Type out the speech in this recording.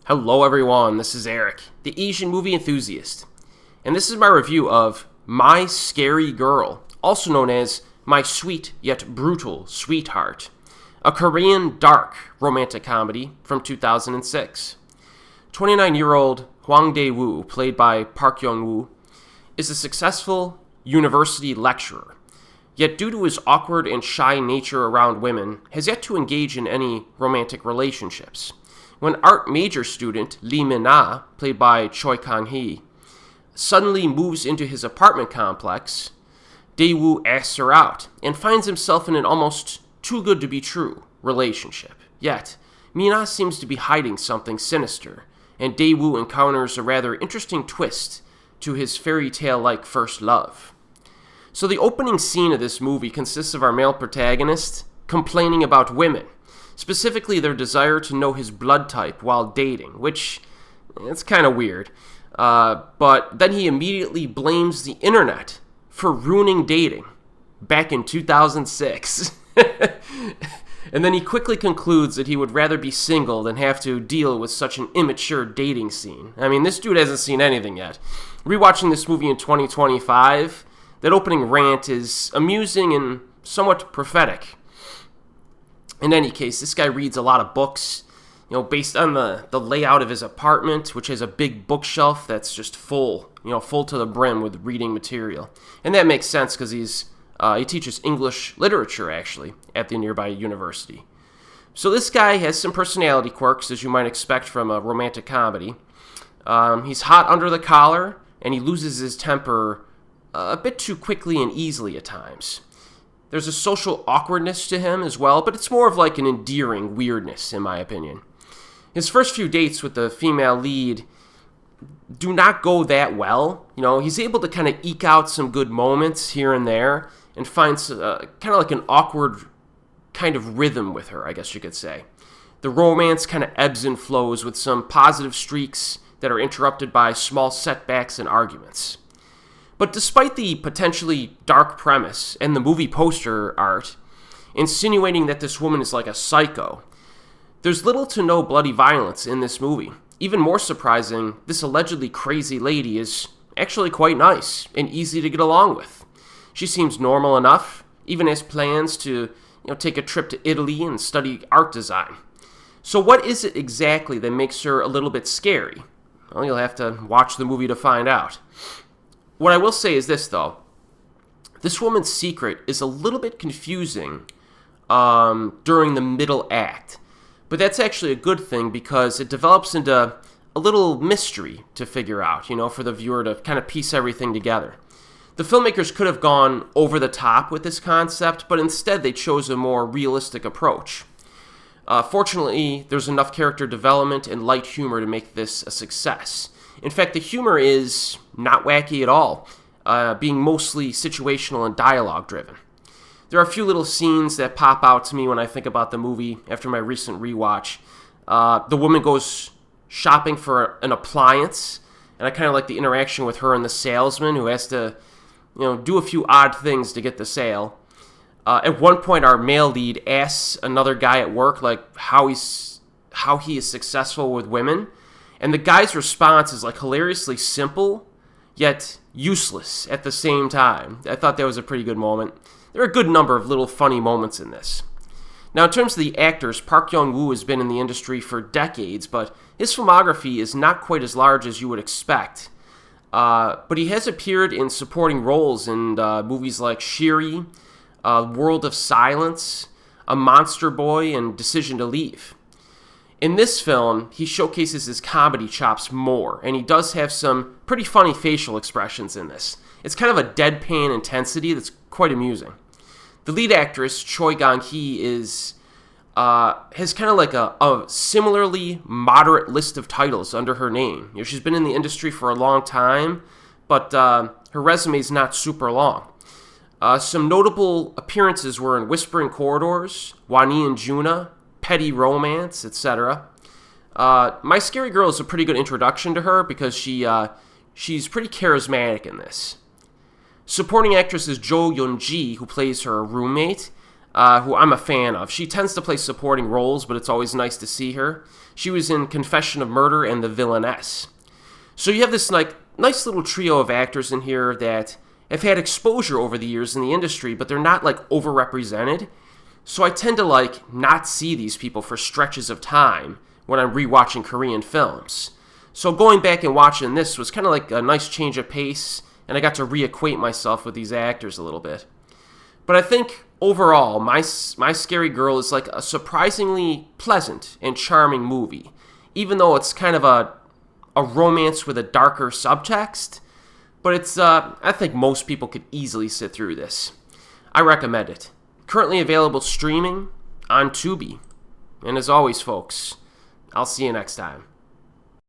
Hello everyone, this is Erik, the Asian movie enthusiast, and this is my review of My Scary Girl, also known as My Sweet Yet Brutal Sweetheart, a Korean dark romantic comedy from 2006. 29-year-old Hwang Dae-woo, played by Park Yong-woo, is a successful university lecturer, yet due to his awkward and shy nature around women, has yet to engage in any romantic relationships. When art major student Lee Min-ah, played by Choi Kang-hee, suddenly moves into his apartment complex, Dae-woo asks her out and finds himself in an almost too-good-to-be-true relationship. Yet, Min-ah seems to be hiding something sinister, and Dae-woo encounters a rather interesting twist to his fairy tale-like first love. So the opening scene of this movie consists of our male protagonist complaining about women, specifically their desire to know his blood type while dating, which, it's kind of weird. But then he immediately blames the internet for ruining dating back in 2006. And then he quickly concludes that he would rather be single than have to deal with such an immature dating scene. I mean, this dude hasn't seen anything yet. Rewatching this movie in 2025, that opening rant is amusing and somewhat prophetic. In any case, this guy reads a lot of books, based on the layout of his apartment, which has a big bookshelf that's just full to the brim with reading material. And that makes sense because he teaches English literature, actually, at the nearby university. So this guy has some personality quirks, as you might expect from a romantic comedy. He's hot under the collar, and he loses his temper a bit too quickly and easily at times. There's a social awkwardness to him as well, but it's more of like an endearing weirdness, in my opinion. His first few dates with the female lead do not go that well. He's able to kind of eke out some good moments here and there and finds kind of like an awkward kind of rhythm with her, I guess you could say. The romance kind of ebbs and flows with some positive streaks that are interrupted by small setbacks and arguments. But despite the potentially dark premise and the movie poster art insinuating that this woman is like a psycho, there's little to no bloody violence in this movie. Even more surprising, this allegedly crazy lady is actually quite nice and easy to get along with. She seems normal enough, even has plans to take a trip to Italy and study art design. So what is it exactly that makes her a little bit scary? Well, you'll have to watch the movie to find out. What I will say is this, though. This woman's secret is a little bit confusing during the middle act. But that's actually a good thing because it develops into a little mystery to figure out, for the viewer to kind of piece everything together. The filmmakers could have gone over the top with this concept, but instead they chose a more realistic approach. Fortunately, there's enough character development and light humor to make this a success. In fact, the humor is not wacky at all, being mostly situational and dialogue-driven. There are a few little scenes that pop out to me when I think about the movie after my recent rewatch. The woman goes shopping for an appliance, and I kind of like the interaction with her and the salesman who has to, do a few odd things to get the sale. At one point, our male lead asks another guy at work how he is successful with women. And the guy's response is hilariously simple, yet useless at the same time. I thought that was a pretty good moment. There are a good number of little funny moments in this. Now, in terms of the actors, Park Yong-woo has been in the industry for decades, but his filmography is not quite as large as you would expect. But he has appeared in supporting roles in movies like Shiri, World of Silence, A Monster Boy, and Decision to Leave. In this film, he showcases his comedy chops more, and he does have some pretty funny facial expressions in this. It's kind of a deadpan intensity that's quite amusing. The lead actress, Choi Kang-hee, has kind of like a similarly moderate list of titles under her name. She's been in the industry for a long time, but her resume is not super long. Some notable appearances were in Whispering Corridors, Wani and Juna, Petty Romance, etc. My Scary Girl is a pretty good introduction to her because she's pretty charismatic in this. Supporting actress is Eun-ji, who plays her roommate. who I'm a fan of. She tends to play supporting roles, but it's always nice to see her. She was in Confession of Murder and The Villainess. So you have this nice little trio of actors in here that have had exposure over the years in the industry, but they're not overrepresented. So I tend to not see these people for stretches of time when I'm rewatching Korean films. So going back and watching this was kind of like a nice change of pace, and I got to reacquaint myself with these actors a little bit. But I think overall, My Scary Girl is a surprisingly pleasant and charming movie, even though it's kind of a romance with a darker subtext. But it's I think most people could easily sit through this. I recommend it. Currently available streaming on Tubi. And as always, folks, I'll see you next time.